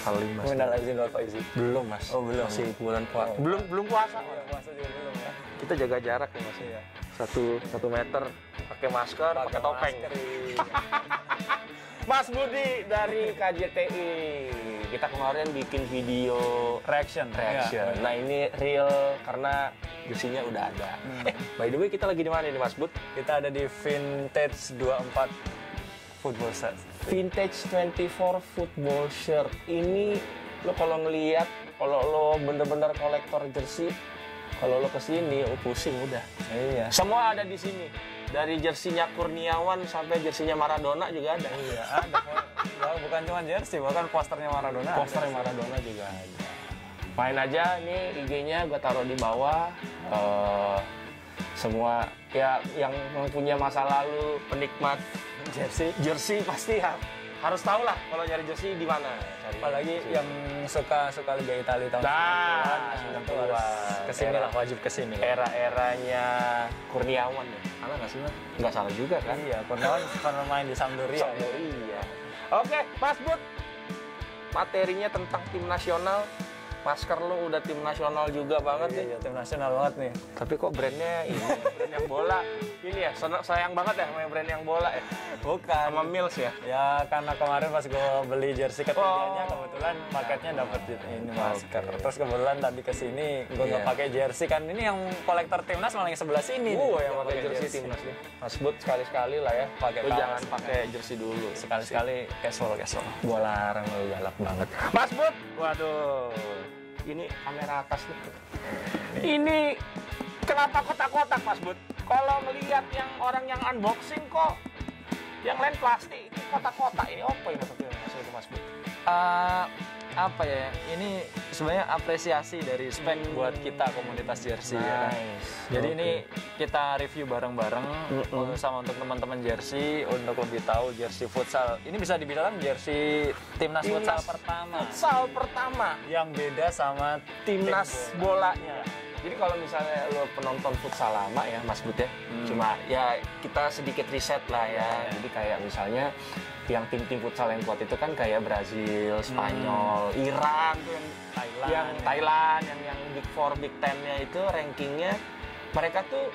Halim Mas. Minal aizin wal faizin. Belum Mas. Oh, belum. Masih bulan puasa. Oh. Belum puasa. Iya, puasa juga belum ya. Kita jaga jarak ya Mas. Iya. Satu meter. Pakai masker, pakai topeng. masker, iya. Mas Budi dari KJTI. Kita kemarin bikin video Reaction. reaction. Iya. Nah ini real karena jersinya udah ada. By the way kita lagi di mana nih Mas Bud? Kita ada di Vintage 24 Football Shirt. Vintage 24 football shirt. Ini lo kalau ngelihat, kalau lo bener-bener kolektor jersey, kalau lo kesini, pusing udah. Iya. Semua ada di sini. Dari jersinya Kurniawan sampai jersinya Maradona juga ada. Iya, ada kok. Ya, bukan cuma jersey, bahkan posternya Maradona. Posternya Maradona juga ada. Main aja, ini IG-nya gue taruh di bawah. Semua ya yang punya masa lalu penikmat jersey pasti harus tahu lah kalau nyari jersey di mana. Apalagi yang suka Liga Italia tahun 90-an. Kesini lah, wajib kesini. Era-eranya Kurniawan ya. Salah nggak sih Mas? Nggak salah juga kan? Iya, Kurniawan pernah main di Sampdoria. Iya. Oke, Mas Bud. Materinya tentang tim nasional. Masker lu udah tim nasional juga banget nih. Iya, tim nasional banget nih. Tapi kok brandnya ini, brand yang bola. Ini ya, sayang banget ya sama brand yang bola ya. Bukan. Sama Mills ya. Ya karena kemarin pas gue beli jersey ketiganya kebetulan paketnya dapet ini masker. Terus kebetulan tadi kesini gue nggak pakai jersey kan, ini yang kolektor timnas malah yang sebelah sini. Yang pakai jersey timnas nih. Mas Bud sekali-sekali lah ya. Pakai lu kaos. jangan pakai jersey dulu. Sekali-sekali casual. Gua larang lu, galak banget. Mas Bud, waduh. Ini kamera atas nih. Ini kenapa kotak-kotak Mas Bud? Kalau melihat yang orang yang unboxing kok yang lain plastik, ini kotak-kotak. Ini apa yang maksudnya Mas Bud? Apa ya? Ini sebenarnya apresiasi dari spek buat kita komunitas jersey. Ya. Jadi ini kita review bareng-bareng sama untuk teman-teman jersey untuk lebih tahu jersey futsal. Ini bisa dibilang jersey timnas futsal pertama. Futsal pertama Yang beda sama timnas bolanya. Jadi kalau misalnya lo penonton futsal lama ya Mas Bud ya, cuma ya kita sedikit riset lah ya. Jadi kayak misalnya yang tim-tim futsal yang kuat itu kan kayak Brazil, Spanyol, Iran tuh yang Thailand, yang Big Four, Big Ten-nya itu rankingnya mereka tuh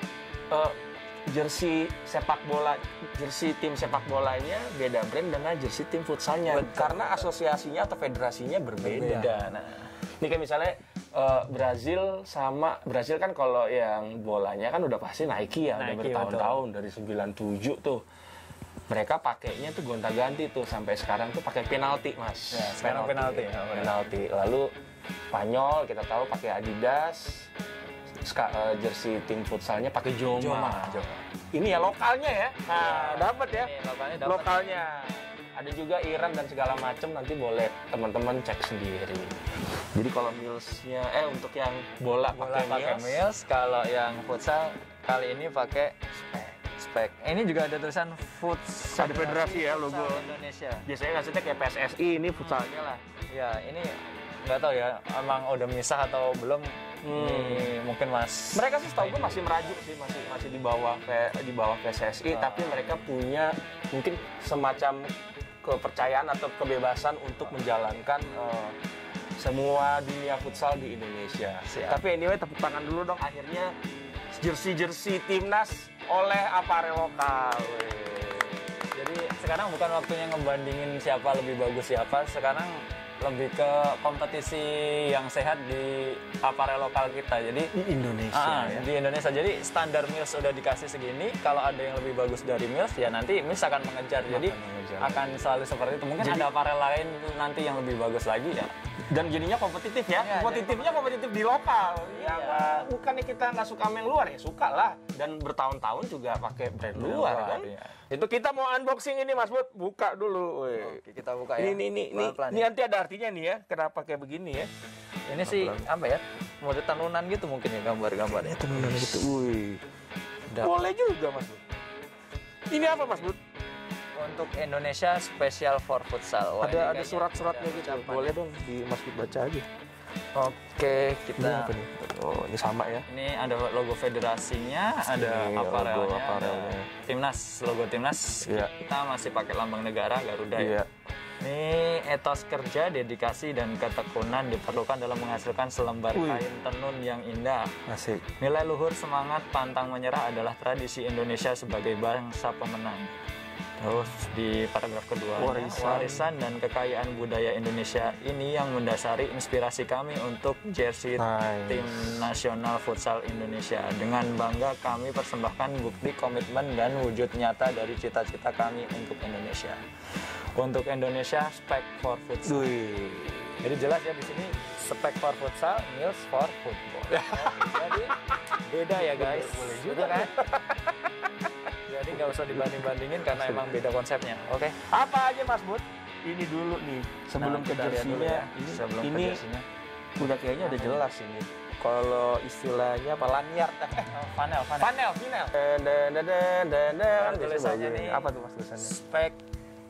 jersey sepak bola, jersey tim sepak bolanya beda brand dengan jersey tim futsalnya. Karena asosiasinya atau federasinya berbeda. Nah, ini kayak misalnya Brazil kan kalau yang bolanya kan udah pasti Nike ya, udah bertahun-tahun dari 97 tuh. Mereka pakainya tuh gonta-ganti tuh sampai sekarang tuh pakai penalti Mas. Ya, sekarang penalti. Lalu Spanyol kita tahu pakai Adidas. Jersey tim futsalnya pakai Joma. Ini ya lokalnya ya. Nah, dapat ya. Lokalnya. Ada juga Iran dan segala macam, nanti boleh teman-teman cek sendiri. Jadi kalau Millsnya untuk yang bola pakai Mills, kalau yang futsal kali ini pakai spek. Ini juga ada tulisan futsal. Ada federasi ya logo Indonesia. Biasanya ngasihnya kayak PSSI, ini futsalnya lah. Ya, ini nggak tahu ya, emang udah misah atau belum. Ini mungkin Mas. Mereka sih setahu gue masih merajuk sih, masih di bawah PSSI, tapi mereka punya mungkin semacam kepercayaan atau kebebasan untuk menjalankan semua dunia futsal di Indonesia. Tapi anyway, tepuk tangan dulu dong, akhirnya jersey timnas oleh aparel lokal. Jadi sekarang bukan waktunya ngebandingin siapa lebih bagus siapa, sekarang lebih ke kompetisi yang sehat di aparel lokal kita. Jadi di Indonesia di Indonesia. Jadi standar Mills udah dikasih segini, kalau ada yang lebih bagus dari Mills ya nanti Mills akan mengejar. Jadi akan selalu seperti itu. Mungkin ada aparel lain nanti yang lebih bagus lagi ya. Dan jadinya kompetitif ya. Kompetitif di lokal. Bukannya kita nggak suka main luar ya, suka lah. Dan bertahun-tahun juga pakai brand luar kan. Ya. Itu kita mau unboxing ini Mas Bud, buka dulu. Oke, kita buka ya. Ini nanti ada artinya nih ya, kenapa kayak begini ya. Ini sih apa ya? Mode tenunan gitu mungkin ya gambar-gambarnya. Tenunan gitu. Boleh juga Mas Bud. Ini apa Mas Bud? Untuk Indonesia Special for Futsal. Ada surat-suratnya gitu. Boleh dong Mas Bud baca aja. Oke, kita. Ini apa nih? Oh, ini sama ya. Ini ada logo federasinya, ada aparelnya, ada timnas, logo timnas. Iya. Kita masih pakai lambang negara Garuda ya. Ini etos kerja, dedikasi, dan ketekunan diperlukan dalam menghasilkan selembar kain tenun yang indah. Asik. Nilai luhur, semangat, pantang menyerah adalah tradisi Indonesia sebagai bangsa pemenang. Terus di paragraf kedua, warisan dan kekayaan budaya Indonesia ini yang mendasari inspirasi kami untuk jersey tim nasional futsal Indonesia. Dengan bangga kami persembahkan bukti komitmen dan wujud nyata dari cita-cita kami untuk Indonesia. Untuk Indonesia, spec for futsal. Jadi jelas ya di sini spec for futsal, meals for football. Jadi beda ya guys. Boleh juga kan? Jadi nggak usah dibanding-bandingin karena emang beda konsepnya. Oke. Apa aja Mas Bud? Ini dulu nih sebelum ke jersinya. Ini udah kayaknya udah jelas ini. Kalau istilahnya apa lanyard? Panel. Tulisannya nih. Apa tuh Mas tulisannya? Spek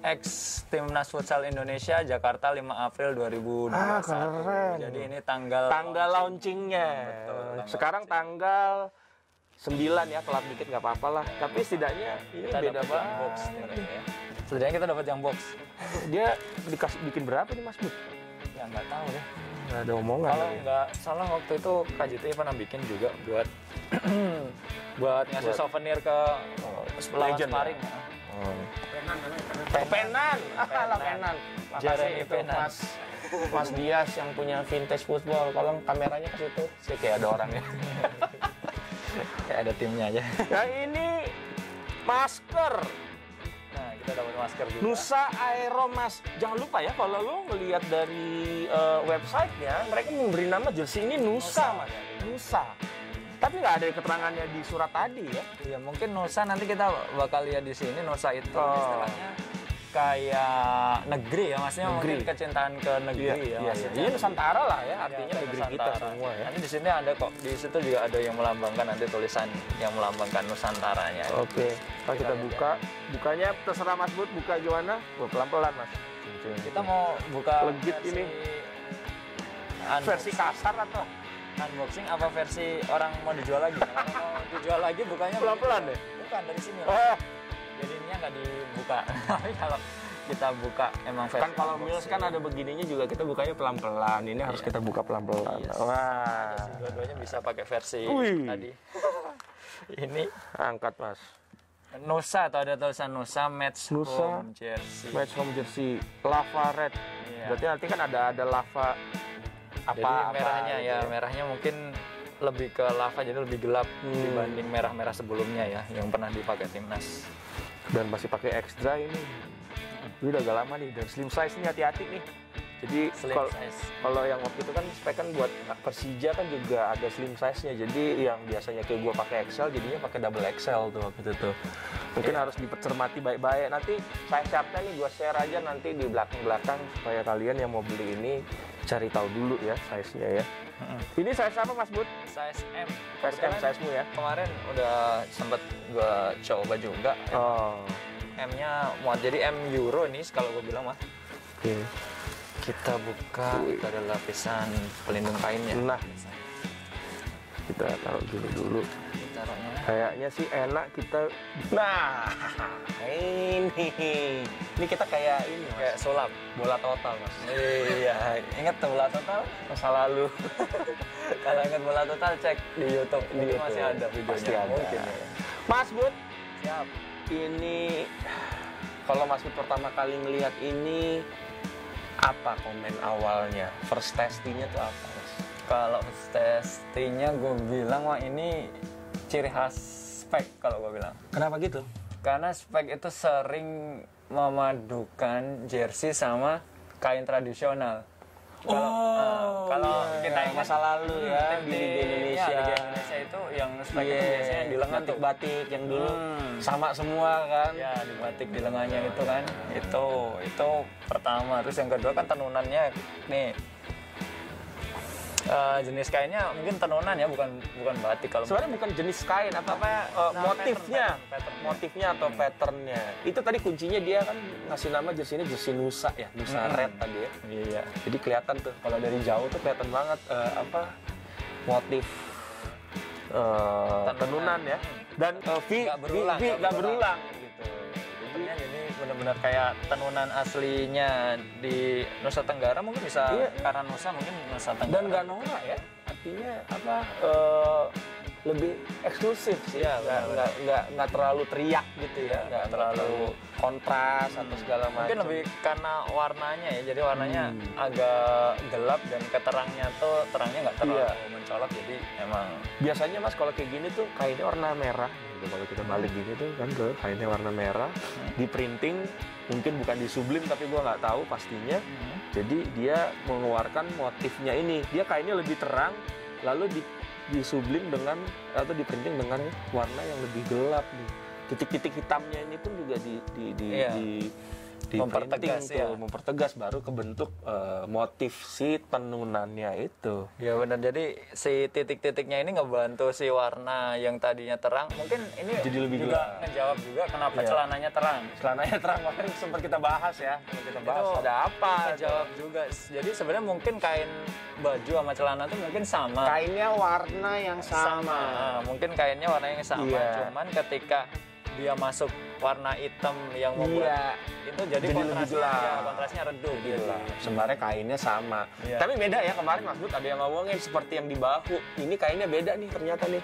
X Timnas Futsal Indonesia Jakarta 5 April 2021. Keren. Jadi ini tanggal launchingnya. Betul, sekarang tanggal 9 ya, telat dikit nggak apa-apa lah. Tapi setidaknya ini kita beda banget. Box ya. Setidaknya kita dapat yang box. Dia dikasih bikin berapa nih Mas Bud? Ya nggak tahu deh. Nggak ada omongan. Kalau nggak salah waktu itu KJT pernah bikin juga buat buat ngasih souvenir ke lawan sparring. Ya. Penan. Jeremy Penan. Mas Dias yang punya vintage football. Kalau kameranya ke situ, sih kayak ada orangnya. Kayak ada timnya aja. Yang ini masker. Nah, kita dapat masker juga. Nusa Aero Mas. Jangan lupa ya kalau lo ngelihat dari websitenya, mereka memberi nama jersey ini Nusa Mas. Nusa. Tapi nggak ada keterangannya di surat tadi ya. Iya, mungkin Nusa nanti kita bakal lihat di sini. Nusa itu istilahnya kayak negeri ya, maksudnya mungkin kecintaan ke negeri ya. Iya, Nusantara lah ya, artinya negeri kita semua ya. Nanti di sini ada kok, di situ juga ada yang melambangkan nanti tulisan yang melambangkan Nusantaranya. Oke, kalau kita buka, bukanya terserah Mas Bud, buka gimana? Pelan-pelan Mas. Kita mau buka legit ini. Versi kasar atau unboxing apa versi orang mau dijual lagi? Kalau mau dijual lagi bukanya pelan-pelan deh. Bukan dari sini. Oh. Jadi ininya nggak dibuka. Tapi kalau kita buka emang versi kan kalau Mills kan ada begininya juga kita bukanya pelan-pelan. Ini harus kita buka pelan-pelan. Yes. Wah. Dua-duanya bisa pakai versi tadi. Ini angkat Mas. Nusa atau ada tulisan Nusa Match Home Jersey. Match Home Jersey Lava Red. Iya. Berarti nanti kan ada lava apa merahnya gitu ya, merahnya mungkin lebih ke lava jadi lebih gelap dibanding merah-merah sebelumnya ya yang pernah dipakai timnas. Dan masih pakai extra ini udah agak lama nih, dan slim size nih, hati-hati nih. Jadi kalau yang waktu itu kan spek kan buat Persija kan juga ada slim size-nya. Jadi yang biasanya kayak gua pakai XL jadinya pakai double XL tuh waktu itu tuh. Mungkin harus dipercermati baik-baik. Nanti size chart-nya nih gua share aja nanti di belakang-belakang supaya kalian yang mau beli ini cari tahu dulu ya size-nya ya. Ini size apa Mas Bud? Size M. Size M size-mu ya? Kemarin udah sempet gua coba juga. M-nya muat, jadi M Euro nih kalau gua bilang mah. Oke. Kita buka, itu ada lapisan pelindung kainnya. Nah, kita taruh gini dulu. Kayaknya sih enak kita. Nah, ini kita kayak ini, Mas. Kayak sulap, bola total Mas. Iya, ingat tuh bola total masa lalu. Kalau ingat bola total cek di YouTube, di YouTube. Masih ada videonya. Pasti ada. Mungkin, ya. Mas Bud, siap. Ini kalau Mas Bud pertama kali ngelihat ini, apa komen awalnya? First testingnya tuh apa Mas? Kalau first testingnya gue bilang wah ini ciri khas spek kalau gue bilang. Kenapa gitu? Karena spek itu sering memadukan jersey sama kain tradisional. Kalau kita ingat masa lalu ya di Indonesia. Ya, di Indonesia itu yang spek itu biasanya di lengan tuh batik yang dulu sama semua kan. Ya, di batik di lengannya itu kan. Itu pertama. Terus yang kedua kan tenunannya nih. Jenis kainnya mungkin tenunan ya, bukan batik. Kalau sebenarnya bukan jenis kain motifnya atau patternnya itu tadi kuncinya. Dia kan ngasih nama jersey ini jersey Nusa ya, Nusa Red tadi ya. Iya, jadi kelihatan tuh kalau dari jauh tuh kelihatan banget motif tenunan ya, dan nggak berulang gitu. Jadi benar-benar kayak tenunan aslinya di Nusa Tenggara, mungkin bisa karena Nusa, mungkin Nusa Tenggara. Dan nggak norak ya, artinya apa, lebih eksklusif sih, nggak terlalu teriak gitu ya, nggak terlalu kontras atau segala macam. Mungkin lebih karena warnanya ya, jadi warnanya agak gelap dan keterangnya tuh terangnya nggak terlalu mencolok, jadi emang biasanya Mas kalau kayak gini tuh kainnya warna merah gitu. Kalau kita balik gini tuh kan kainnya warna merah, di printing mungkin bukan di sublim tapi gua nggak tahu pastinya. Jadi dia mengeluarkan motifnya ini, dia kainnya lebih terang, lalu di sublim dengan atau di printing dengan warna yang lebih gelap nih. Titik-titik hitamnya ini pun juga di mempertegas printing tuh, mempertegas baru kebentuk motif si tenunannya itu. Ya benar, jadi si titik-titiknya ini ngebantu si warna yang tadinya terang, mungkin ini jadi lebih juga gelap. ngejawab juga kenapa celananya terang. Celananya terang, makanya sempat kita bahas ya. Kita bahas itu ada apa. Ngejawab juga. Jadi sebenarnya mungkin kain baju sama celana tuh mungkin sama. Kainnya warna yang sama. Nah, mungkin kainnya warna yang sama, cuman ketika dia masuk warna hitam yang membuat itu jadi kontrasnya redup gitu. Sebenarnya kainnya sama. Tapi beda ya, kemarin Mas Bud ada yang ngomongin seperti yang di bahu. Ini kainnya beda nih ternyata nih.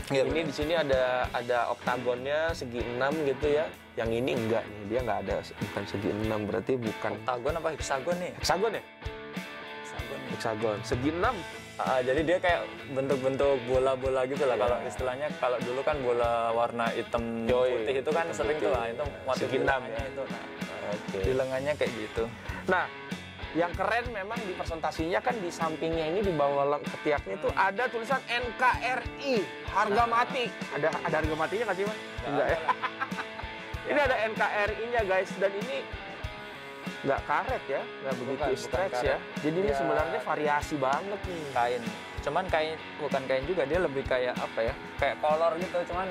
Ini di sini ada oktagonnya segi 6 gitu ya. Yang ini enggak nih, dia enggak ada, bukan segi 6, berarti bukan oktagon apa heksagon nih? Heksagon ya? Heksagon. Segi 6. Jadi dia kayak bentuk-bentuk bola-bola gitu lah. Kalau istilahnya, kalau dulu kan bola warna hitam putih itu kan sering tuh lah, itu motif segi 6 ya itu. Nah, di lengannya kayak gitu. Nah, yang keren memang di presentasinya kan di sampingnya ini di bawah ketiaknya itu ada tulisan NKRI, harga mati. Ada harga matinya nggak sih Mas? Enggak ya. Ini ada NKRI-nya guys, dan ini nggak karet ya, nggak begitu stretch ya. Jadi ini sebenarnya variasi banget nih kain. Cuman kain, bukan kain juga, dia lebih kayak apa ya? Kayak kolor gitu, cuman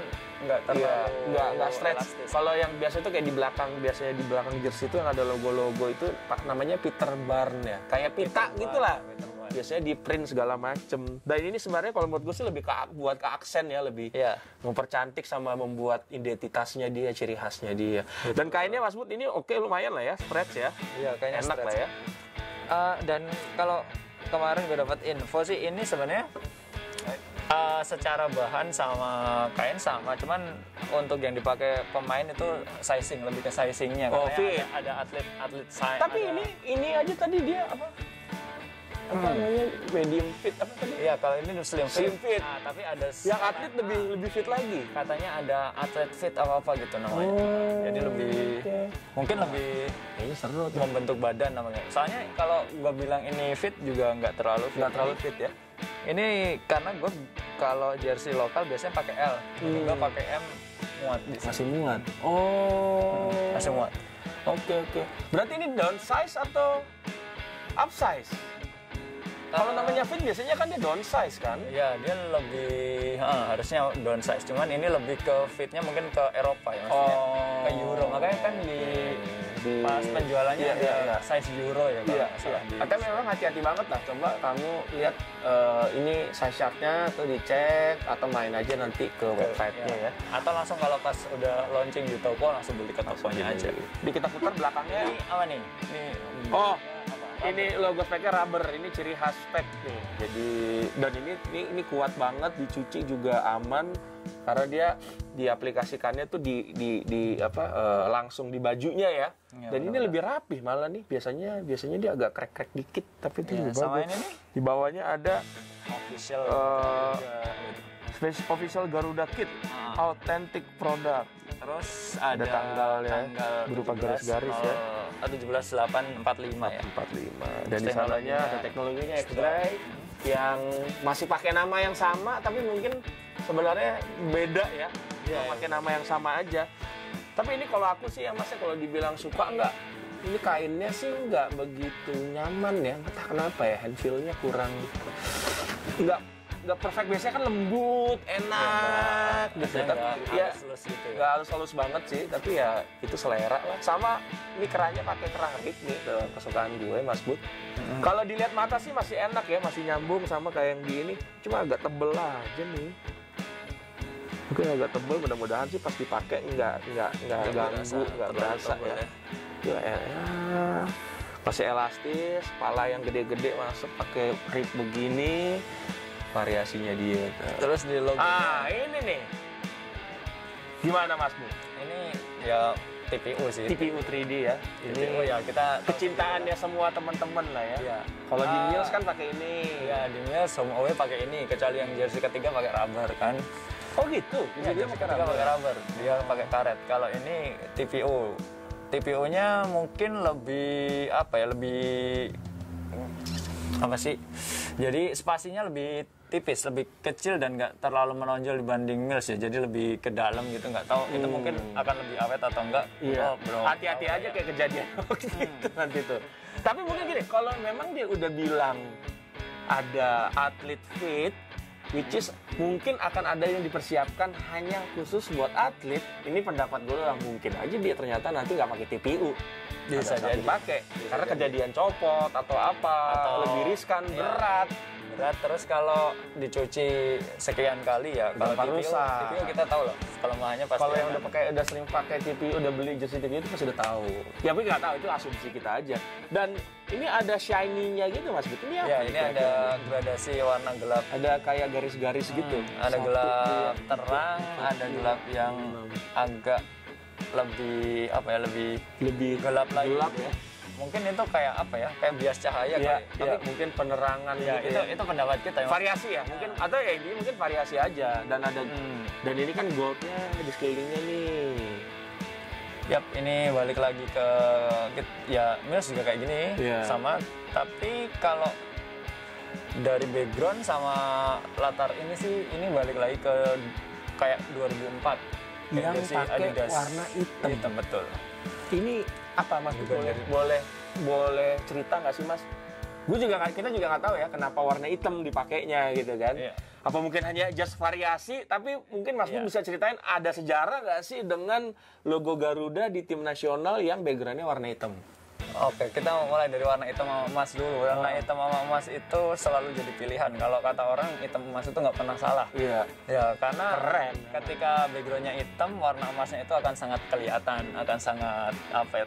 nggak terlalu nggak stretch. Kalau yang biasa itu kayak di belakang, biasanya di belakang jersey itu yang ada logo-logo itu namanya Peter Barn ya. Kayak pita gitulah. Biasanya di print segala macem. Dan ini sebenarnya kalau menurut gue sih lebih buat ke aksen ya, lebih mempercantik sama membuat identitasnya dia, ciri khasnya dia. Dan kainnya Mas Bud ini oke, lumayan lah ya, stretch ya. Iya, kayaknya enak stretch lah ya. Dan kalau kemarin gue dapat info sih, ini sebenarnya secara bahan sama kain sama, cuman untuk yang dipakai pemain itu sizing, lebih ke sizingnya. Karena ada atlet size. Tapi ini aja tadi dia apa namanya, medium fit apa tadi? Iya, kalau ini slim fit. Nah, tapi ada yang atlet lebih fit lagi. Katanya ada atlet fit apa gitu namanya. Jadi lebih mungkin lebih seru tuh, membentuk badan namanya. Soalnya kalau gua bilang ini fit juga nggak terlalu fit ya. Ini karena gua kalau jersey lokal biasanya pakai L. Ini gua pakai M, muat. Masih muat. Masih muat. Oke. Berarti ini downsize atau upsize? Kalau namanya fit biasanya kan dia downsize kan? Iya, dia lebih harusnya downsize. Cuman ini lebih ke fitnya mungkin ke Eropa ya, maksudnya ke Euro. Makanya kan di pas penjualannya ada size Euro ya. Tapi memang hati-hati banget lah. Coba kamu lihat ini size chart-nya tuh dicek, atau main aja nanti ke website-nya ya. Atau langsung kalau pas udah launching di toko langsung beli ke tokonya aja. Di kita putar belakangnya. Ini apa nih? Ini logo speknya rubber, ini ciri khas spek nih. Jadi dan ini kuat banget, dicuci juga aman karena dia diaplikasikannya tuh langsung di bajunya ya. Dan ini lebih rapih malah nih. Biasanya dia agak krek-krek dikit, tapi itu lebih sama bagus. ini nih di bawahnya ada official Garuda Kit, authentic product. Terus ada tanggalnya berupa garis-garis ya. 17845 ya. 45. Dan di sananya ada teknologinya X-Dry yang masih pakai nama yang sama, tapi mungkin sebenarnya beda ya. Pakai nama yang sama aja. Tapi ini kalau aku sih ya Mas, kalau dibilang suka enggak, ini kainnya sih enggak begitu nyaman ya. Entah kenapa ya, hand feel-nya kurang enggak perfect. Biasanya kan lembut, enak gitu. Tapi ya nggak halus banget sih, tapi ya itu selera lah. Sama ini kerannya pakai kerang rig nih, kesukaan gue Mas Bud. Kalau dilihat mata sih masih enak ya, masih nyambung sama kayak yang di ini, cuma agak tebel aja nih. Mungkin agak tebal, mudah-mudahan sih pas dipakai nggak ganggu, nggak berasa ya. Ya, masih elastis, kepala yang gede-gede masuk pakai rib begini, variasinya dia. Terus di logo. Ini nih. Gimana Mas Bu? Ini ya TPU sih. TPU 3D ya. TPU ya, kita kecintaannya semua teman-teman lah ya. Iya. Kalau di Mills kan pakai ini. Iya, di Mills home away pakai ini, kecuali yang jersey ketiga pakai rubber kan. Oh gitu. Iya, dia pakai rubber. Dia pakai karet. Kalau ini TPU. TPU-nya mungkin lebih lebih apa sih? Jadi spasinya lebih tipis, lebih kecil dan nggak terlalu menonjol dibanding Mills ya. Jadi lebih ke dalam gitu, nggak tahu itu mungkin akan lebih awet atau enggak. Iya. Hati-hati aja kayak kejadian gitu nanti tuh. Tapi mungkin gini, kalau memang dia udah bilang ada atlet fit, which is mungkin akan ada yang dipersiapkan hanya khusus buat atlet. Ini pendapat gue lah, mungkin aja dia ternyata nanti nggak pakai TPU. Bisa jadi pakai karena kejadian copot atau apa, atau lebih riskan, berat. Terus kalau dicuci sekian kali ya, kalau TPU kita tahu loh kelemahannya pasti. Kalau yang udah sering pakai TPU, udah beli jersey TPU itu pasti udah tahu. Ya tapi nggak tahu, itu asumsi kita aja. Dan ini ada shiny-nya gitu Mas, betul ya? Ya, ini ada gradasi warna gelap. Ada kayak garis-garis gitu. Ada gelap terang, ada gelap yang agak lebih lebih gelap lagi. Gelap ya. Mungkin itu kayak kayak bias cahaya kali. Tapi mungkin penerangan gitu itu pendapat kita ya. Variasi ya mungkin, atau ya ini mungkin variasi aja. Dan ada dan ini kan goldnya di sekelilingnya nih. Yap, ini balik lagi ke ya Mills juga kayak gini sama. Tapi kalau dari background sama latar ini sih, ini balik lagi ke kayak 2004 yang pakai warna hitam. Betul. Ini apa Mas? Boleh cerita nggak sih Mas? Kita juga nggak tahu ya kenapa warna hitam dipakainya gitu kan. Apa mungkin hanya just variasi, tapi mungkin Mas Bu bisa ceritain ada sejarah nggak sih dengan logo Garuda di tim nasional yang backgroundnya warna hitam? Oke, kita mulai dari warna hitam sama emas dulu. Warna hitam sama emas itu selalu jadi pilihan. Kalau kata orang, hitam emas itu nggak pernah salah. Iya. Ya, karena keren. Ketika backgroundnya hitam, warna emasnya itu akan sangat kelihatan, akan sangat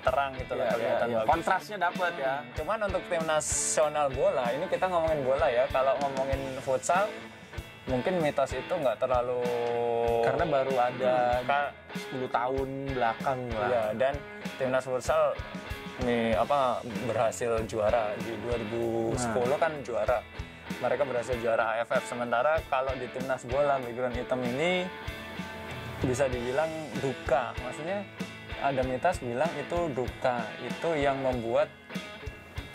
terang gitu lah, kelihatan bagus. Kontrasnya dapat ya. Cuman untuk tim nasional bola, ini kita ngomongin bola ya. Kalau ngomongin futsal, mungkin mitos itu nggak terlalu, karena baru ada 10 tahun belakang lah. Iya, dan timnas futsal berhasil juara di 2010 kan juara. Mereka berhasil juara AFF. Sementara kalau di timnas bola background hitam ini bisa dibilang duka. Maksudnya ada mitos bilang itu duka. Itu yang membuat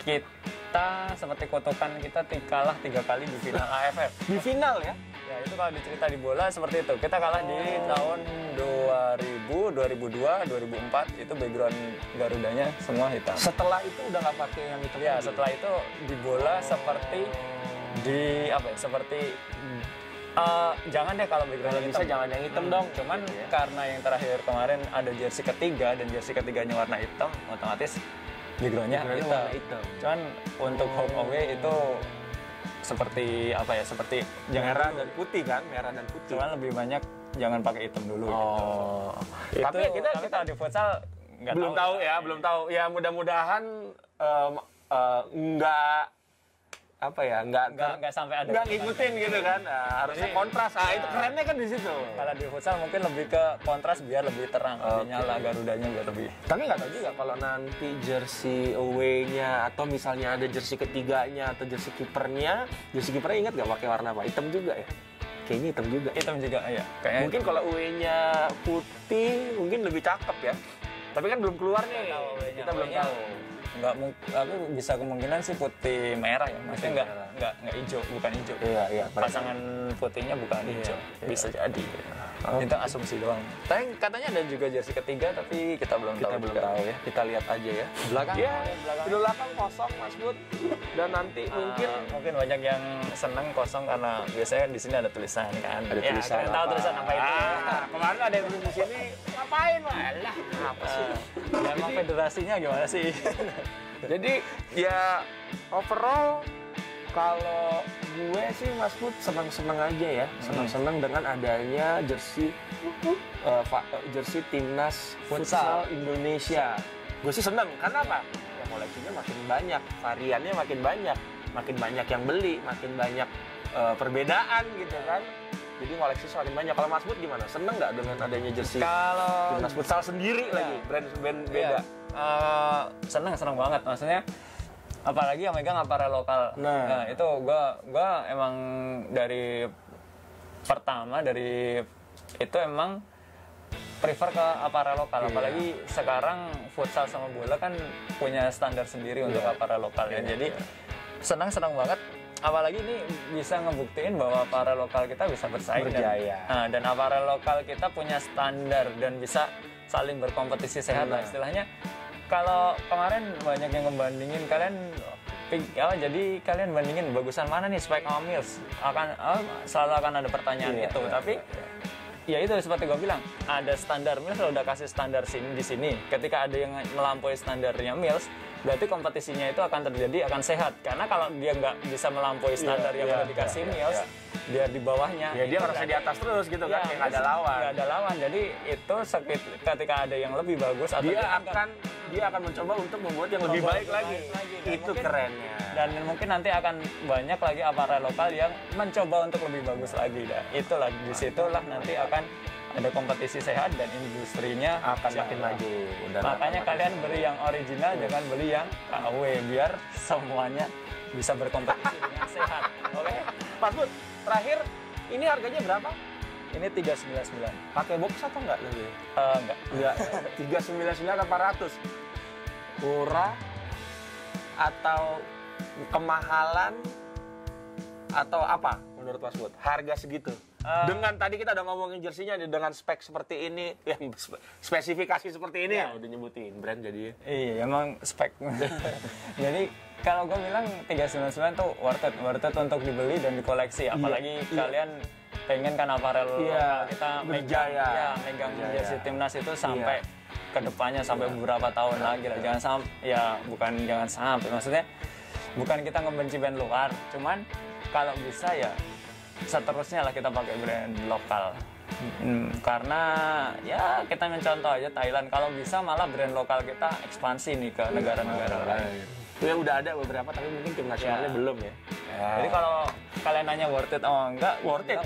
kita seperti kutukan kita kalah 3 kali di final AFF. Di final ya? Ya itu kalau dicerita di bola seperti itu. Kita kalah di tahun 2000, 2002, 2004 itu background Garudanya semua hitam. Setelah itu udah nggak pakai yang hitam? Ya setelah itu di bola seperti jangan deh kalau background hitam. Bisa jangan yang hitam dong. Cuman karena yang terakhir kemarin ada jersey ketiga dan jersey ketiganya warna hitam, otomatis backgroundnya hitam. Cuman untuk home away itu seperti seperti merah dan putih kan, merah dan putih. Cuman lebih banyak jangan pakai hitam dulu. Gitu. Tapi kita di futsal belum tahu ya. Mudah-mudahan nggak sampai ada. Nggak ngikutin gitu kan. Harusnya kontras. Itu kerennya kan di situ. Kalau di futsal mungkin lebih ke kontras biar lebih terang, lebih nyala Garudanya biar lebih. Tapi nggak tahu juga kalau nanti jersey away-nya atau misalnya ada jersey ketiganya atau jersey kipernya ingat nggak pakai warna apa? Hitam juga ya? Kayaknya hitam juga ya. Mungkin kalau away-nya putih mungkin lebih cakep ya. Tapi kan belum keluar nih. Kita belum tahu. Tapi bisa kemungkinan sih putih merah ya, maksudnya nggak hijau, bukan hijau. Iya. Pasangan putihnya bukan hijau, bisa jadi. Itu asumsi doang. Tapi katanya ada juga jersey ketiga, tapi kita belum tahu ya. Kita lihat aja ya. Belakang kosong Mas Bud. Dan nanti mungkin banyak yang seneng kosong karena biasanya di sini ada tulisan kan. Ada tulisan. Tahu tulisan apa itu? Kemarin ada yang di sini ngapain lah? Apa sih? Emang federasinya gimana sih? Jadi ya overall Kalau gue sih Mas Bud senang-senang aja ya, senang-senang dengan adanya jersey timnas futsal Indonesia. Gue sih senang, karena apa? Ya koleksinya makin banyak, variannya makin banyak yang beli, makin banyak perbedaan gitu kan. Jadi koleksi semakin banyak. Kalau Mas Bud gimana? Seneng nggak dengan adanya jersey timnas futsal sendiri lagi, brand beda? Seneng banget, maksudnya apalagi yang megang aparel lokal. Nah itu gue emang dari pertama dari itu emang prefer ke aparel lokal. Apalagi sekarang futsal sama bola kan punya standar sendiri untuk aparel lokal ya. Jadi senang banget. Apalagi ini bisa ngebuktiin bahwa aparel lokal kita bisa bersaing dan aparel lokal kita punya standar dan bisa saling berkompetisi sehat lah istilahnya. Kalau kemarin banyak yang ngebandingin jadi kalian bandingin bagusan mana nih Spike sama Mills, selalu akan ada pertanyaan itu. Tapi ya itu seperti gue bilang, ada standar Mills udah kasih standar di sini. Ketika ada yang melampaui standarnya Mills, berarti kompetisinya itu akan terjadi, akan sehat. Karena kalau dia nggak bisa melampaui standar yang udah dikasih Mills, dia di bawahnya. Ya dia harusnya di atas terus gitu kan, yang nggak ada lawan. Nggak ada lawan. Jadi itu ketika ada yang lebih bagus, atau dia akan mencoba untuk membuat yang lebih baik lagi. Itu kerennya. Dan mungkin nanti akan banyak lagi aparel lokal yang mencoba untuk lebih bagus lagi. Itulah disitulah nanti akan ada kompetisi sehat dan industrinya akan makin maju. Makanya kalian beli yang original, jangan beli yang KW, biar semuanya bisa berkompetisi dengan sehat. Oke? Pak Bud, terakhir ini harganya berapa? Ini 399. Pakai box atau enggak lagi? Enggak. 399 800. Murah atau kemahalan atau apa menurut Mas Bud? Harga segitu. Dengan tadi kita udah ngomongin jersinya dengan spek seperti ini, spesifikasi seperti ini ya udah nyebutin brand jadi. Iya, emang spek. Jadi kalau gue bilang 399 tuh worth it untuk dibeli dan dikoleksi. Apalagi kalian pengen kan aparel kita megang jersey timnas itu sampai kedepannya sampai beberapa tahun lagi lah. Jangan sampai maksudnya bukan kita ngebenci band luar, cuman kalau bisa ya seterusnya lah kita pakai brand lokal. Karena ya kita mencontoh aja Thailand, kalau bisa malah brand lokal kita ekspansi nih ke negara-negara lain. Ya udah ada beberapa tapi mungkin tim nasionalnya belum ya. Jadi kalau kalian nanya worth it atau enggak, worth it.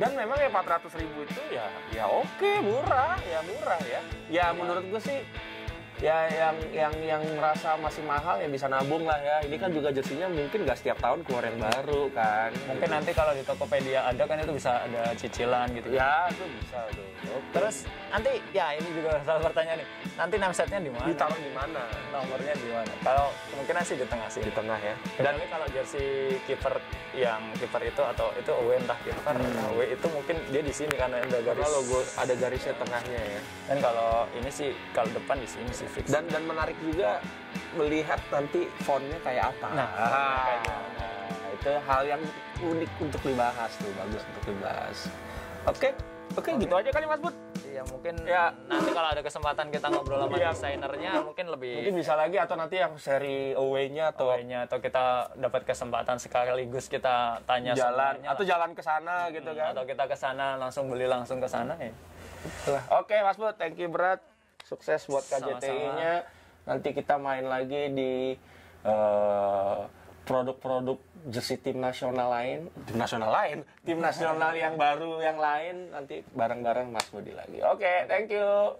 Dan memang ya 400.000 itu ya oke, murah ya. Ya menurut gue sih ya yang merasa masih mahal ya bisa nabung lah ya. Ini kan juga jersinya mungkin nggak setiap tahun keluar yang baru kan. Mungkin nanti kalau di Tokopedia ada kan itu bisa ada cicilan gitu. Ya itu bisa tuh. Terus nanti ya ini juga salah pertanyaan nih. Nanti namesetnya di mana? Ditaruh di mana? Nomornya di mana? Kalau kemungkinan sih di tengah sih. Di tengah ya. Dan kalau jersey kiper itu atau itu away entah kiper away itu mungkin dia di sini karena ada garis. Kalau logo ada garisnya tengahnya ya. Dan kalau ini sih kalau depan di sini sih fix. Dan menarik juga melihat nanti fontnya kayak apa. Nah, itu hal yang unik untuk dibahas tuh, bagus untuk dibahas. Oke, gitu aja kali Mas Bud. Iya mungkin nanti kalau ada kesempatan kita ngobrol sama desainernya mungkin bisa lagi, atau nanti yang seri away-nya atau kita dapat kesempatan sekaligus kita tanya jalan atau jalan ke sana gitu kan. Atau kita ke sana langsung beli langsung ke sana ya. Oke Mas Bud, thank you berat. Sukses buat KJTI-nya. Nanti kita main lagi di produk-produk jersey tim nasional yang baru yang lain, nanti bareng-bareng Mas Budi lagi. Oke, thank you.